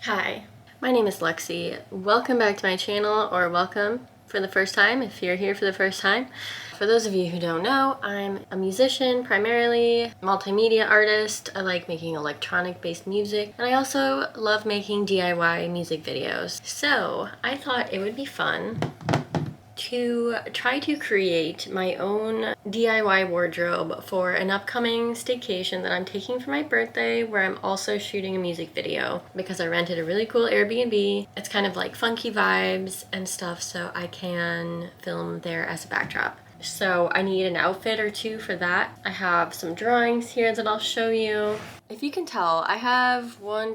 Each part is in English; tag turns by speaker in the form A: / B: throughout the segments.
A: Hi, my name is Lexi. Welcome back to my channel, or welcome for the first time if you're here for the first time. For those of you who don't know, I'm a musician, primarily multimedia artist. I like making electronic based music, and I also love making DIY music videos. So I thought it would be fun to try to create my own DIY wardrobe for an upcoming staycation that I'm taking for my birthday, where I'm also shooting a music video because I rented a really cool Airbnb. It's kind of like funky vibes and stuff, so I can film there as a backdrop. So I need an outfit or two for that. I have some drawings here that I'll show you. If you can tell, I have 9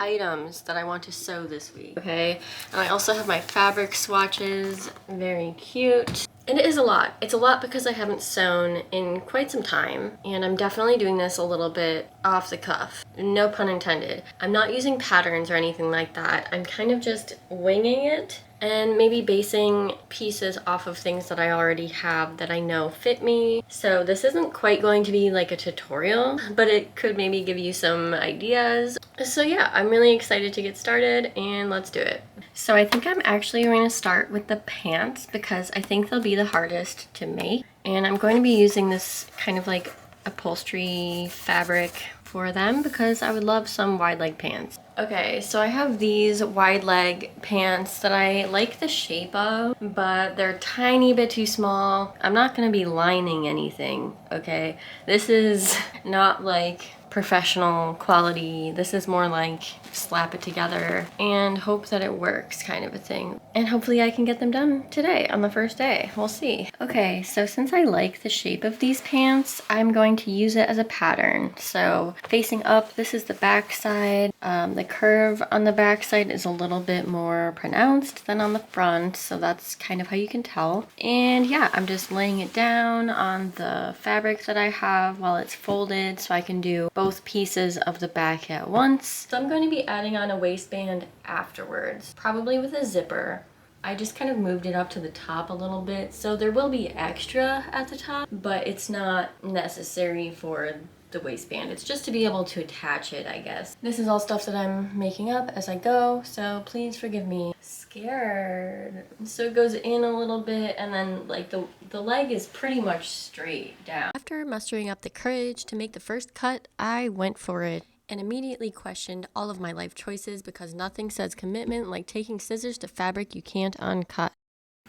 A: items that I want to sew this week, okay? And I also have my fabric swatches, very cute. And it is a lot. It's a lot because I haven't sewn in quite some time, and I'm definitely doing this a little bit off the cuff. No pun intended. I'm not using patterns or anything like that. I'm kind of just winging it and maybe basing pieces off of things that I already have that I know fit me. So this isn't quite going to be like a tutorial, but it could maybe give you some ideas. So yeah, I'm really excited to get started, and let's do it. So I think I'm actually going to start with the pants because I think they'll be the hardest to make. And I'm going to be using this kind of like upholstery fabric for them because I would love some wide leg pants. Okay, so I have these wide leg pants that I like the shape of, but they're a tiny bit too small. I'm not gonna be lining anything, okay? This is not like professional quality. This is more like slap it together and hope that it works kind of a thing. And hopefully I can get them done today on the first day. We'll see. Okay, so since I like the shape of these pants, I'm going to use it as a pattern. So facing up, this is the back side. The curve on the back side is a little bit more pronounced than on the front, so that's kind of how you can tell. And yeah, I'm just laying it down on the fabric that I have while it's folded so I can do both pieces of the back at once. So I'm going to be adding on a waistband afterwards, probably with a zipper. I just kind of moved it up to the top a little bit, so there will be extra at the top, but it's not necessary for the waistband. It's just to be able to attach it, I guess. This is all stuff that I'm making up as I go, so please forgive me. Scared. So it goes in a little bit, and then like the leg is pretty much straight down. After mustering up the courage to make the first cut, I went for it and immediately questioned all of my life choices because nothing says commitment like taking scissors to fabric you can't uncut.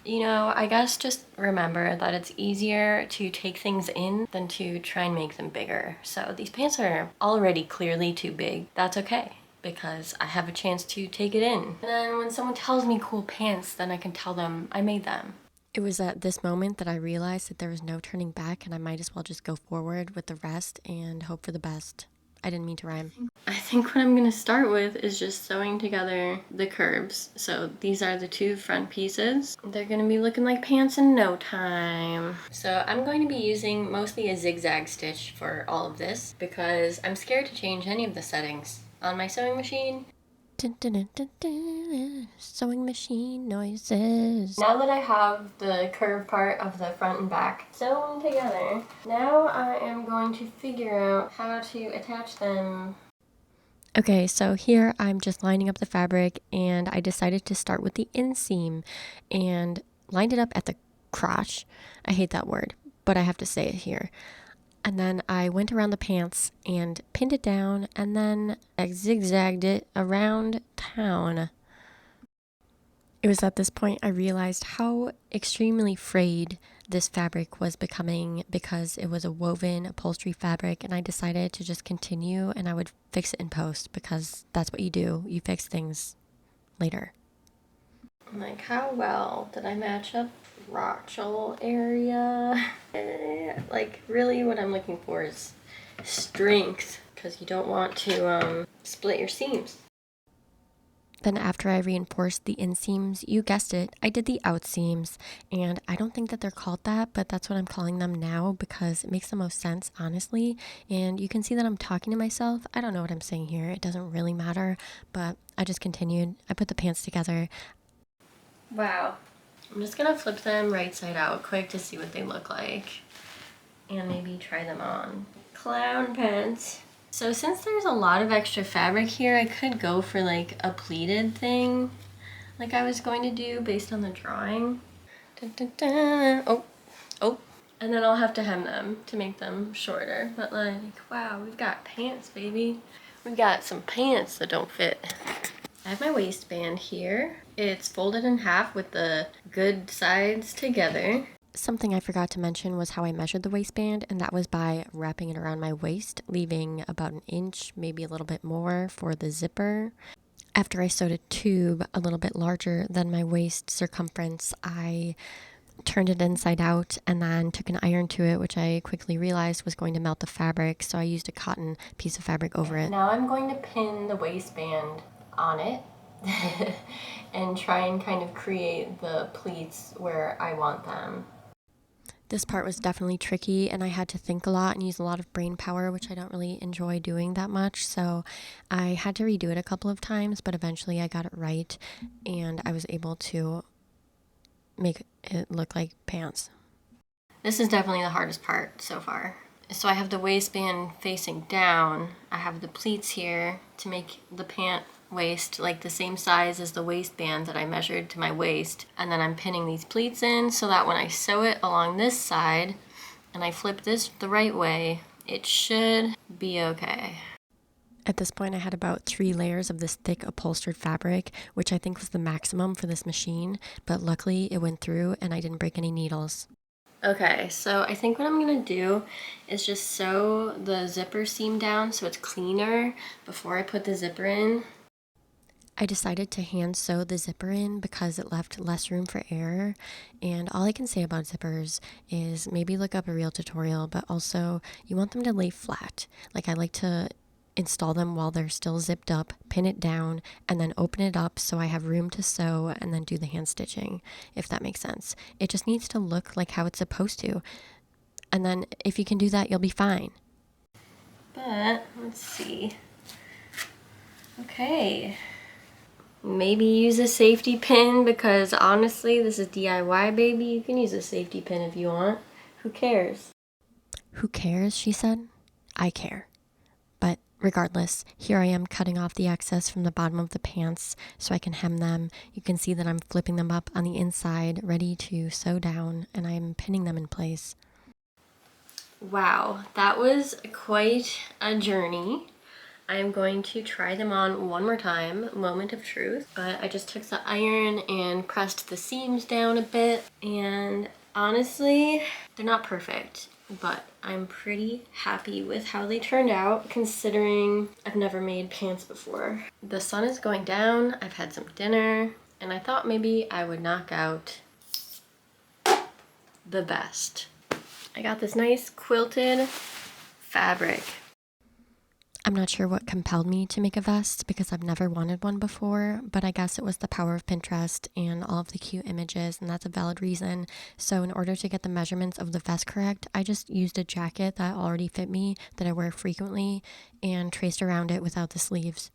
A: You know, I guess just remember that it's easier to take things in than to try and make them bigger. So these pants are already clearly too big. That's okay, because I have a chance to take it in. And then when someone tells me cool pants, then I can tell them I made them. It was at this moment that I realized that there was no turning back and I might as well just go forward with the rest and hope for the best. I didn't mean to rhyme. I think what I'm gonna start with is just sewing together the curves. So these are the two front pieces. They're gonna be looking like pants in no time. So I'm going to be using mostly a zigzag stitch for all of this because I'm scared to change any of the settings on my sewing machine. Dun, dun, dun, dun, dun, sewing machine noises. Now that I have the curved part of the front and back sewn together, now I am going to figure out how to attach them. Okay, so here I'm just lining up the fabric, and I decided to start with the inseam and lined it up at the crotch. I hate that word, but I have to say it here. And then I went around the pants and pinned it down, and then I zigzagged it around town. It was at this point I realized how extremely frayed this fabric was becoming because it was a woven upholstery fabric, and I decided to just continue and I would fix it in post because that's what you do. You fix things later. Like, how well did I match up crotchal area? Like, really what I'm looking for is strength, because you don't want to split your seams. Then after I reinforced the inseams, you guessed it, I did the outseams, and I don't think that they're called that, but that's what I'm calling them now because it makes the most sense, honestly. And you can see that I'm talking to myself. I don't know what I'm saying here. It doesn't really matter, but I just continued. I put the pants together. Wow. I'm just gonna flip them right side out quick to see what they look like and maybe try them on. Clown pants. So since there's a lot of extra fabric here, I could go for like a pleated thing like I was going to do based on the drawing. Dun, dun, dun. Oh, oh. And then I'll have to hem them to make them shorter. But like, wow, we've got pants, baby. We've got some pants that don't fit. I have my waistband here. It's folded in half with the good sides together. Something I forgot to mention was how I measured the waistband, and that was by wrapping it around my waist, leaving about an inch, maybe a little bit more for the zipper. After I sewed a tube a little bit larger than my waist circumference, I turned it inside out and then took an iron to it, which I quickly realized was going to melt the fabric, so I used a cotton piece of fabric over it. Now I'm going to pin the waistband on it and try and kind of create the pleats where I want them. This part was definitely tricky, and I had to think a lot and use a lot of brain power, which I don't really enjoy doing that much. So I had to redo it a couple of times, but eventually I got it right and I was able to make it look like pants. This is definitely the hardest part so far. So I have the waistband facing down. I have the pleats here to make the pant waist like the same size as the waistband that I measured to my waist, and then I'm pinning these pleats in so that when I sew it along this side and I flip this the right way, it should be okay. At this point I had about 3 layers of this thick upholstered fabric, which I think was the maximum for this machine, but luckily it went through and I didn't break any needles. Okay, so I think what I'm gonna do is just sew the zipper seam down so it's cleaner before I put the zipper in. I decided to hand sew the zipper in because it left less room for error, and all I can say about zippers is maybe look up a real tutorial, but also you want them to lay flat. Like I like to install them while they're still zipped up, pin it down, and then open it up so I have room to sew and then do the hand stitching, if that makes sense. It just needs to look like how it's supposed to, and then if you can do that, you'll be fine. But let's see. Okay. Maybe use a safety pin, because honestly, this is DIY, baby. You can use a safety pin if you want. Who cares? Who cares, she said. I care. But regardless, here I am cutting off the excess from the bottom of the pants so I can hem them. You can see that I'm flipping them up on the inside, ready to sew down, and I'm pinning them in place. Wow, that was quite a journey. I am going to try them on one more time, moment of truth. But I just took the iron and pressed the seams down a bit, and honestly, they're not perfect, but I'm pretty happy with how they turned out considering I've never made pants before. The sun is going down, I've had some dinner, and I thought maybe I would knock out the vest. I got this nice quilted fabric. I'm not sure what compelled me to make a vest because I've never wanted one before, but I guess it was the power of Pinterest and all of the cute images, and that's a valid reason. So in order to get the measurements of the vest correct, I just used a jacket that already fit me, that I wear frequently, and traced around it without the sleeves.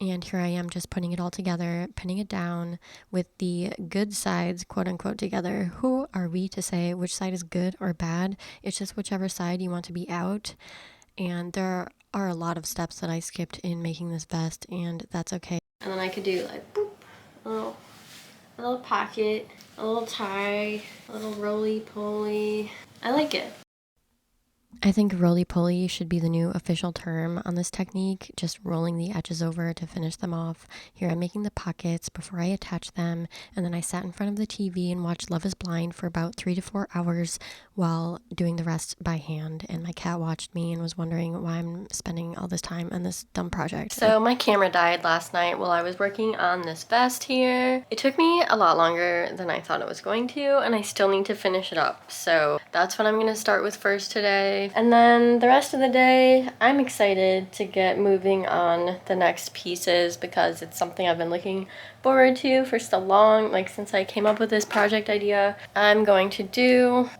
A: And here I am just putting it all together, pinning it down with the good sides, quote unquote, together. Who are we to say which side is good or bad? It's just whichever side you want to be out. And there are a lot of steps that I skipped in making this vest, and that's okay. And then I could do like boop, a little pocket, a little tie, a little roly-poly. I like it. I think roly-poly should be the new official term on this technique, just rolling the edges over to finish them off. Here I'm making the pockets before I attach them, and then I sat in front of the TV and watched Love is Blind for about 3 to 4 hours while doing the rest by hand, and my cat watched me and was wondering why I'm spending all this time on this dumb project. So my camera died last night while I was working on this vest here. It took me a lot longer than I thought it was going to, and I still need to finish it up. So that's what I'm gonna start with first today. And then the rest of the day, I'm excited to get moving on the next pieces because it's something I've been looking forward to for so long, like since I came up with this project idea. I'm going to do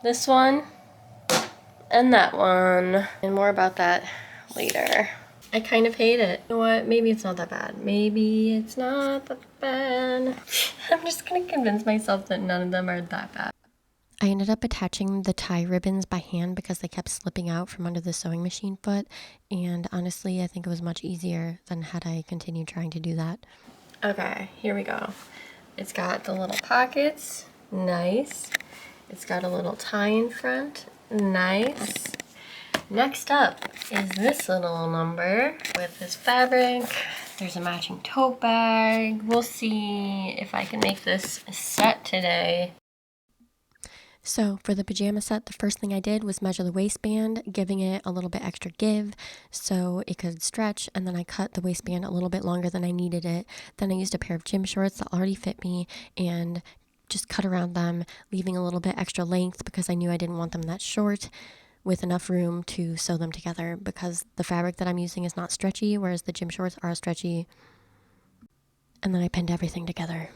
A: this one and that one, and more about that later. I kind of hate it. You know what? Maybe it's not that bad. Maybe it's not that bad. I'm just gonna convince myself that none of them are that bad. I ended up attaching the tie ribbons by hand because they kept slipping out from under the sewing machine foot, and honestly, I think it was much easier than had I continued trying to do that. Okay, here we go. It's got the little pockets, nice. It's got a little tie in front, nice. Next up is this little number with this fabric. There's a matching tote bag. We'll see if I can make this a set today. So for the pajama set, the first thing I did was measure the waistband, giving it a little bit extra give so it could stretch, and then I cut the waistband a little bit longer than I needed it. Then I used a pair of gym shorts that already fit me and just cut around them, leaving a little bit extra length because I knew I didn't want them that short, with enough room to sew them together because the fabric that I'm using is not stretchy, whereas the gym shorts are stretchy. And then I pinned everything together.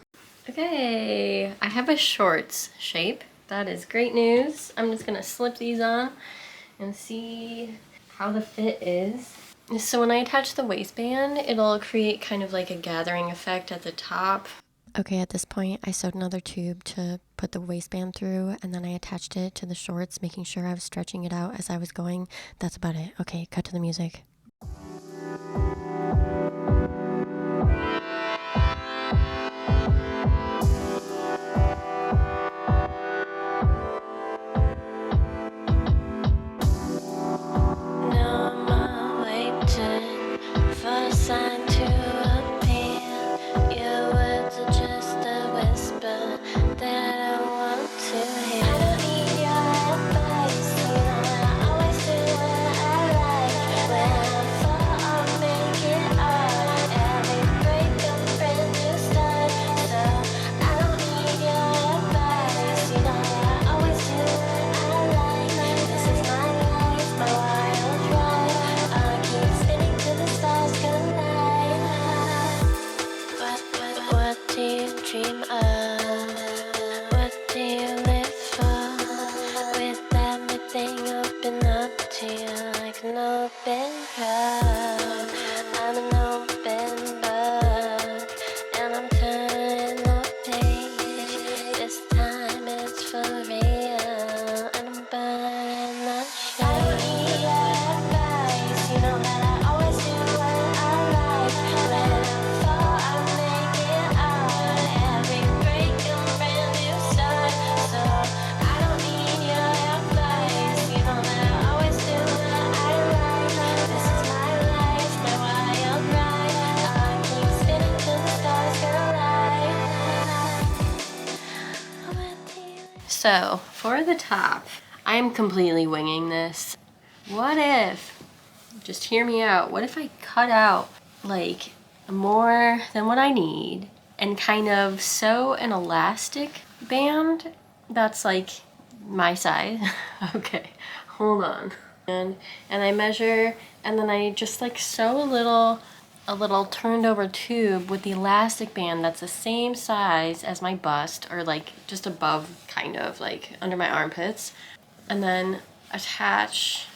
A: Okay, I have a shorts shape. That is great news. I'm just gonna slip these on and see how the fit is. So when I attach the waistband, it'll create kind of like a gathering effect at the top. Okay, at this point, I sewed another tube to put the waistband through, and then I attached it to the shorts, making sure I was stretching it out as I was going. That's about it. Okay, cut to the music. So, for the top, I am completely winging this. What if, just hear me out, what if I cut out like more than what I need and kind of sew an elastic band that's like my size? Okay, hold on. And I measure, and then I just like sew a little turned over tube with the elastic band that's the same size as my bust, or like just above, kind of like under my armpits, and then attach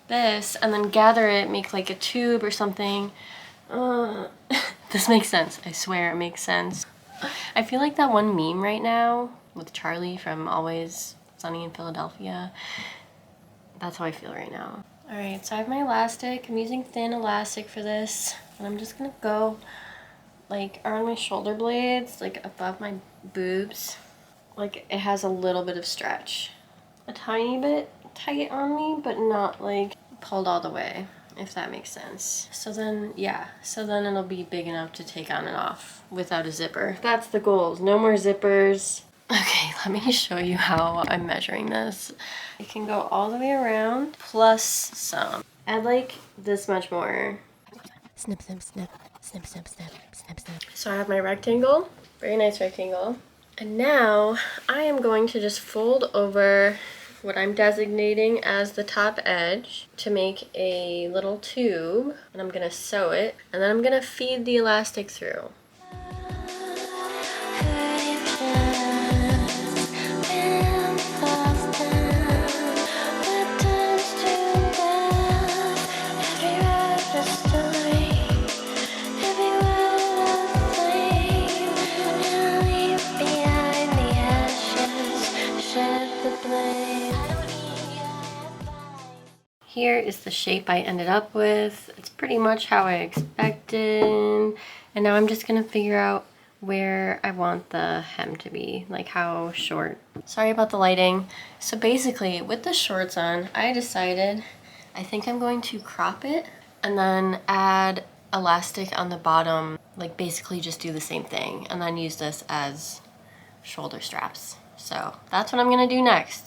A: this and then gather it, make like a tube or something. This makes sense. I swear it makes sense. I feel like that one meme right now with Charlie from Always Sunny in Philadelphia. That's how I feel right now. All right, so I have my elastic. I'm using thin elastic for this, and I'm just gonna go like around my shoulder blades, like above my boobs. Like it has a little bit of stretch. A tiny bit tight on me, but not like pulled all the way, if that makes sense. So then, yeah, so then it'll be big enough to take on and off without a zipper. That's the goal, no more zippers. Okay, let me show you how I'm measuring this. It can go all the way around, plus some. Add like this much more. Snip, snip, snip, snip, snip, snip, snip, snip. So I have my rectangle, very nice rectangle. And now I am going to just fold over what I'm designating as the top edge to make a little tube, and I'm gonna sew it, and then I'm gonna feed the elastic through. here is the shape I ended up with. It's pretty much how I expected. And now I'm just gonna figure out where I want the hem to be, like how short. Sorry about the lighting. So basically, with the shorts on, I decided I think I'm going to crop it and then add elastic on the bottom, like basically just do the same thing, and then use this as shoulder straps. So that's what I'm gonna do next.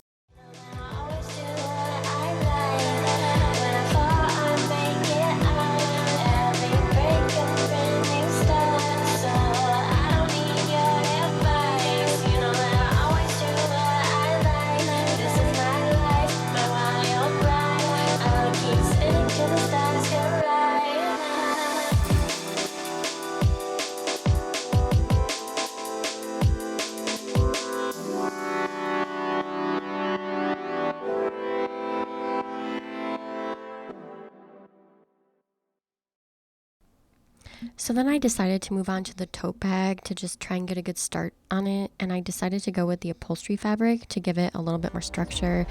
A: So then I decided to move on to the tote bag to just try and get a good start on it, and I decided to go with the upholstery fabric to give it a little bit more structure.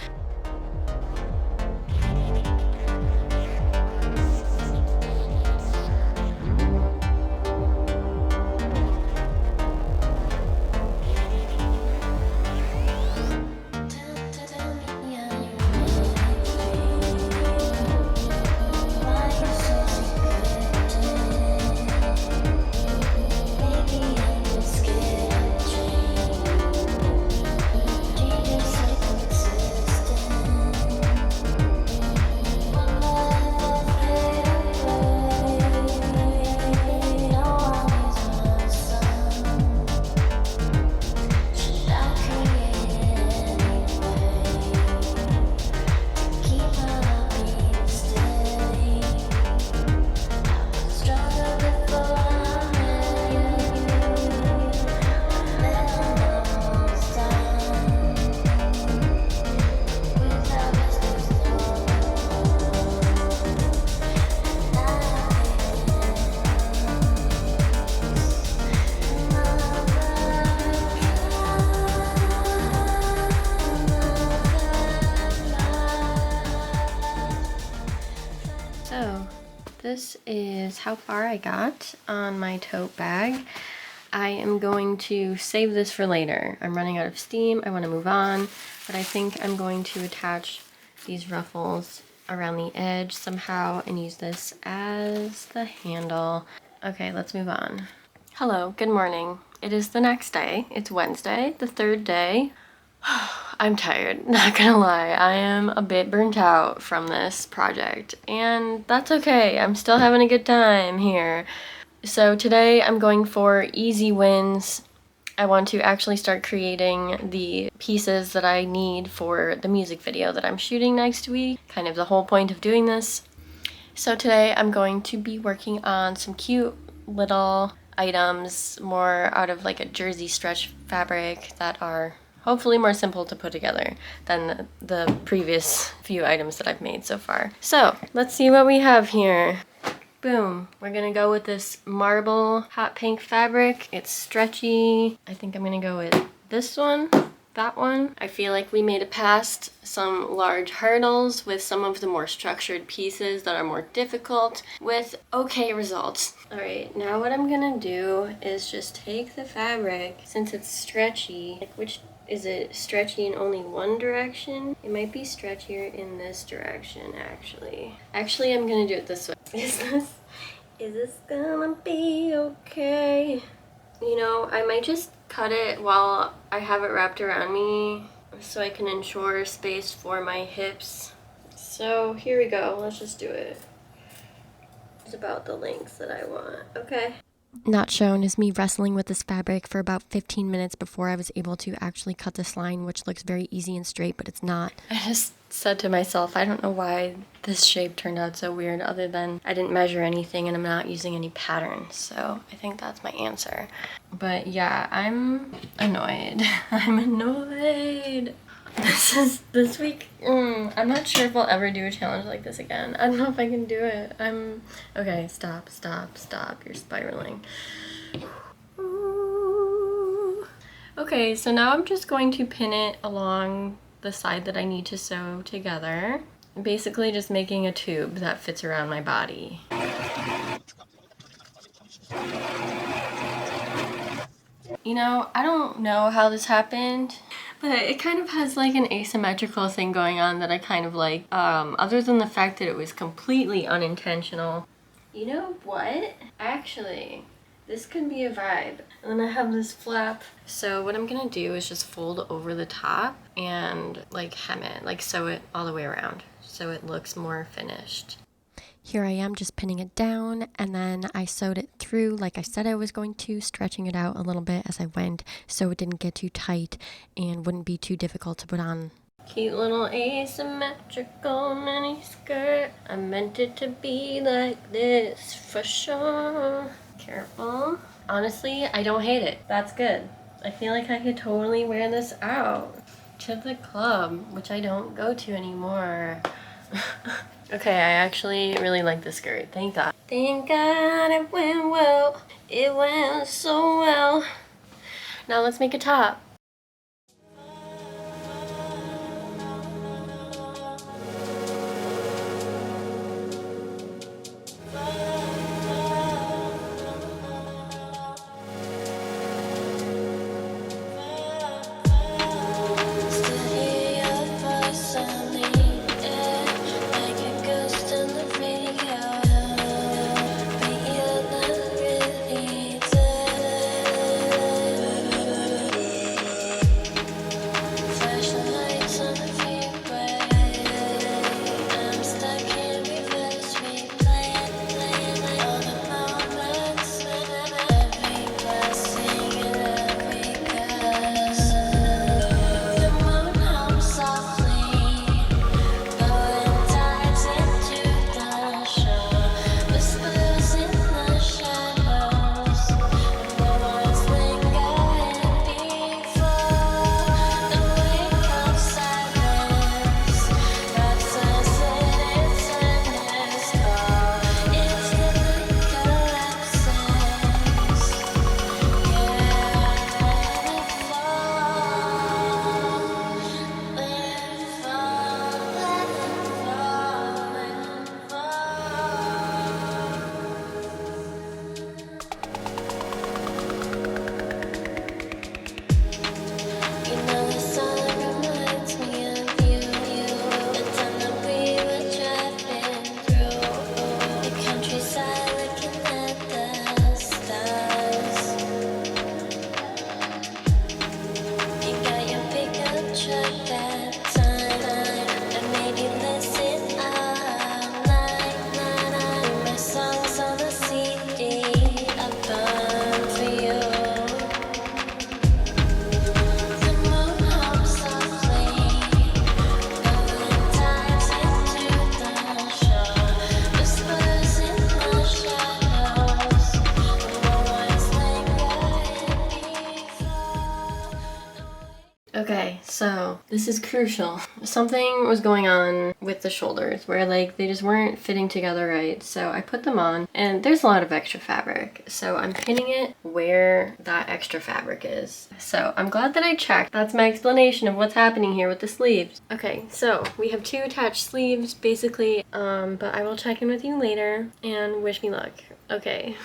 A: So this is how far I got on my tote bag. I am going to save this for later. I'm running out of steam, I want to move on, but I think I'm going to attach these ruffles around the edge somehow and use this as the handle. Okay, let's move on. Hello, good morning. It is the next day. It's Wednesday, the third day. I'm tired, not gonna lie. I am a bit burnt out from this project, and that's okay. I'm still having a good time here. So today I'm going for easy wins. I want to actually start creating the pieces that I need for the music video that I'm shooting next week, kind of the whole point of doing this. So today I'm going to be working on some cute little items, more out of like a jersey stretch fabric that are hopefully more simple to put together than the previous few items that I've made so far. So let's see what we have here. Boom. We're gonna go with this marble hot pink fabric. It's stretchy. I think I'm gonna go with this one, that one. I feel like we made it past some large hurdles with some of the more structured pieces that are more difficult with okay results. All right, now what I'm gonna do is just take the fabric, since it's stretchy, like which is it stretchy in only one direction? It might be stretchier in this direction, actually. Actually, I'm gonna do it this way. Is this gonna be okay? You know, I might just cut it while I have it wrapped around me so I can ensure space for my hips. So here we go, let's just do it. It's about the length that I want, okay? Not shown is me wrestling with this fabric for about 15 minutes before I was able to actually cut this line, which looks very easy and straight, but it's not. I just said to myself, I don't know why this shape turned out so weird other than I didn't measure anything and I'm not using any pattern. So I think that's my answer. But yeah, I'm annoyed. I'm annoyed. This week, I'm not sure if I'll ever do a challenge like this again. I don't know if I can do it. Okay, stop, you're spiraling. Ooh. Okay, so now I'm just going to pin it along the side that I need to sew together. basically just making a tube that fits around my body. You know, I don't know how this happened, but it kind of has like an asymmetrical thing going on that I kind of like, other than the fact that it was completely unintentional. You know what? Actually, this could be a vibe. And then I have this flap. So what I'm gonna do is just fold over the top and like hem it, like sew it all the way around so it looks more finished. Here I am just pinning it down, and then I sewed it through like I said I was going to, stretching it out a little bit as I went so it didn't get too tight and wouldn't be too difficult to put on. Cute little asymmetrical mini skirt. I meant it to be like this for sure. Careful. Honestly, I don't hate it. That's good. I feel like I could totally wear this out to the club, which I don't go to anymore. Okay, I actually really like this skirt. Thank God. Thank God it went well. It went so well. Now let's make a top. Okay, so this is crucial. Something was going on with the shoulders where like they just weren't fitting together right. So I put them on and there's a lot of extra fabric. So I'm pinning it where that extra fabric is. So I'm glad that I checked. That's my explanation of what's happening here with the sleeves. Okay, so we have 2 attached sleeves basically, but I will check in with you later and wish me luck. Okay.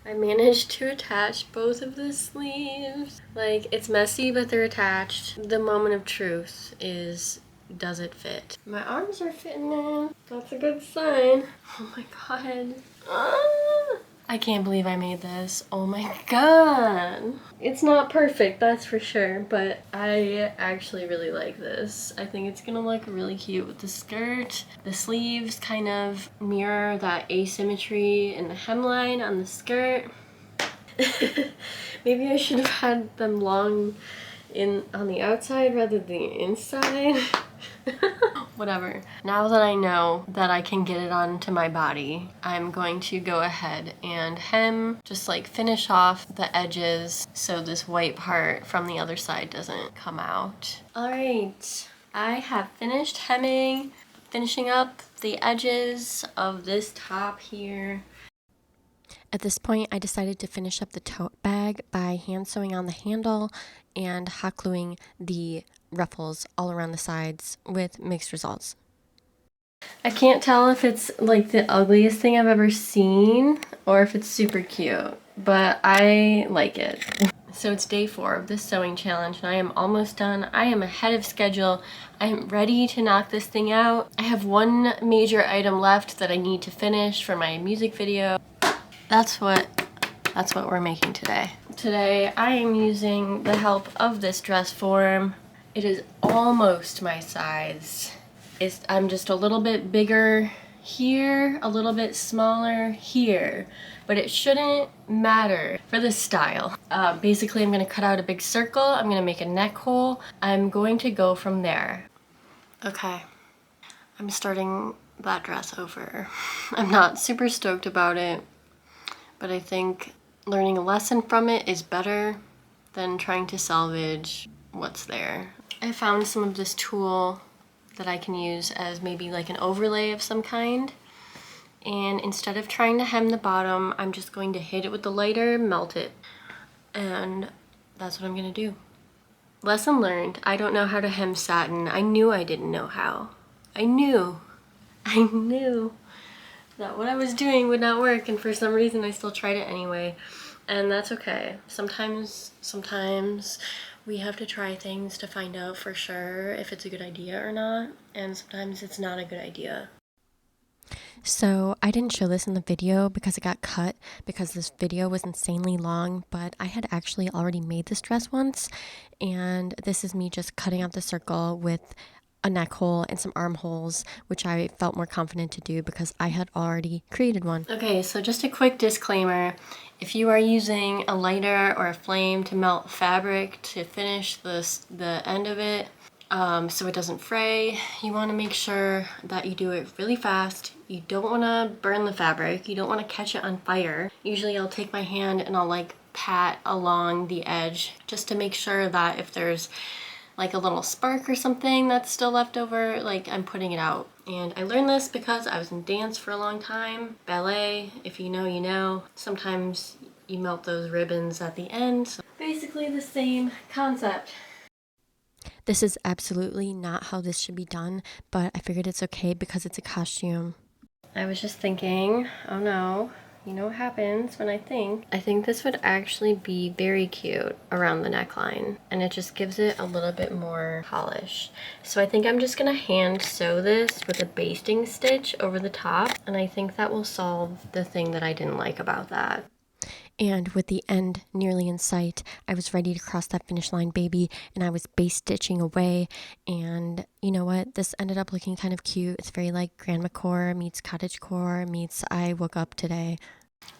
A: I managed to attach both of the sleeves. Like, it's messy, but they're attached. The moment of truth is, does it fit? My arms are fitting now. That's a good sign. Oh my God. Ah! I can't believe I made this. Oh my God. It's not perfect, that's for sure, but I actually really like this. I think it's gonna look really cute with the skirt. The sleeves kind of mirror that asymmetry in the hemline on the skirt. Maybe I should have had them long on the outside rather than the inside. Whatever. Now that I know that I can get it onto my body, I'm going to go ahead and hem, just like finish off the edges so this white part from the other side doesn't come out. All right, I have finished hemming, finishing up the edges of this top here. At this point, I decided to finish up the tote bag by hand sewing on the handle and hot gluing the ruffles all around the sides with mixed results. I can't tell if it's like the ugliest thing I've ever seen or if it's super cute, but I like it. So it's day 4 of this sewing challenge and I am almost done. I am ahead of schedule. I am ready to knock this thing out. I have one major item left that I need to finish for my music video. That's what we're making today. Today I am using the help of this dress form. It is almost my size. I'm just a little bit bigger here, a little bit smaller here, but it shouldn't matter for this style. Basically, I'm gonna cut out a big circle, I'm gonna make a neck hole, I'm going to go from there. Okay, I'm starting that dress over. I'm not super stoked about it, but I think learning a lesson from it is better than trying to salvage what's there. I found some of this tulle that I can use as maybe like an overlay of some kind. And instead of trying to hem the bottom, I'm just going to hit it with the lighter, melt it. And that's what I'm gonna do. Lesson learned, I don't know how to hem satin. I knew I didn't know how. I knew that what I was doing would not work, and for some reason I still tried it anyway. And that's okay. Sometimes we have to try things to find out for sure if it's a good idea or not, and sometimes it's not a good idea.
B: So I didn't show this in the video because it got cut because this video was insanely long, but I had actually already made this dress once, and this is me just cutting out the circle with a neck hole and some armholes, which I felt more confident to do because I had already created one.
A: Okay, so just a quick disclaimer. If you are using a lighter or a flame to melt fabric to finish the end of it, so it doesn't fray, you want to make sure that you do it really fast. You don't want to burn the fabric. You don't want to catch it on fire. Usually I'll take my hand and I'll like pat along the edge just to make sure that if there's like a little spark or something that's still left over, like I'm putting it out. And I learned this because I was in dance for a long time. Ballet, if you know, you know. Sometimes you melt those ribbons at the end. So basically the same concept.
B: This is absolutely not how this should be done, but I figured it's okay because it's a costume.
A: I was just thinking, oh no, you know what happens when I think this would actually be very cute around the neckline, and it just gives it a little bit more polish. So I think I'm just gonna hand sew this with a basting stitch over the top, and I think that will solve the thing that I didn't like about that.
B: And with the end nearly in sight, I was ready to cross that finish line, baby, and I was base stitching away. And you know what? This ended up looking kind of cute. It's very like grandmacore meets cottagecore meets I woke up today.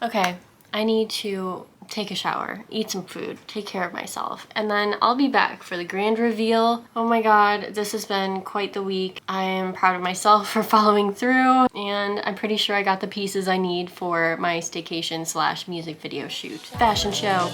A: Okay, I need to take a shower, eat some food, take care of myself, and then I'll be back for the grand reveal. Oh my god, this has been quite the week. I am proud of myself for following through, and I'm pretty sure I got the pieces I need for my staycation / music video shoot. Fashion show.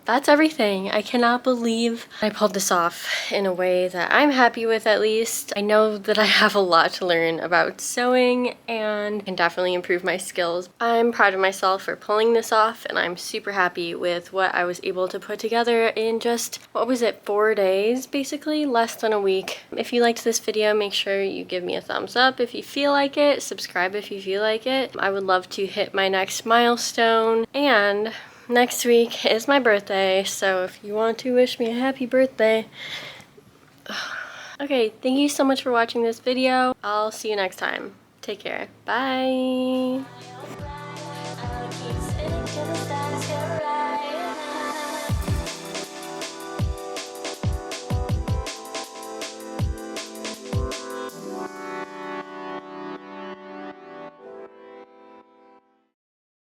A: That's everything. I cannot believe I pulled this off in a way that I'm happy with, at least. I know that I have a lot to learn about sewing and can definitely improve my skills. I'm proud of myself for pulling this off, and I'm super happy with what I was able to put together in just, what was it, 4 days, basically? Less than a week. If you liked this video, make sure you give me a thumbs up if you feel like it, subscribe if you feel like it. I would love to hit my next milestone, and next week is my birthday, so if you want to wish me a happy birthday. Okay, thank you so much for watching this video. I'll see you next time. Take care. Bye.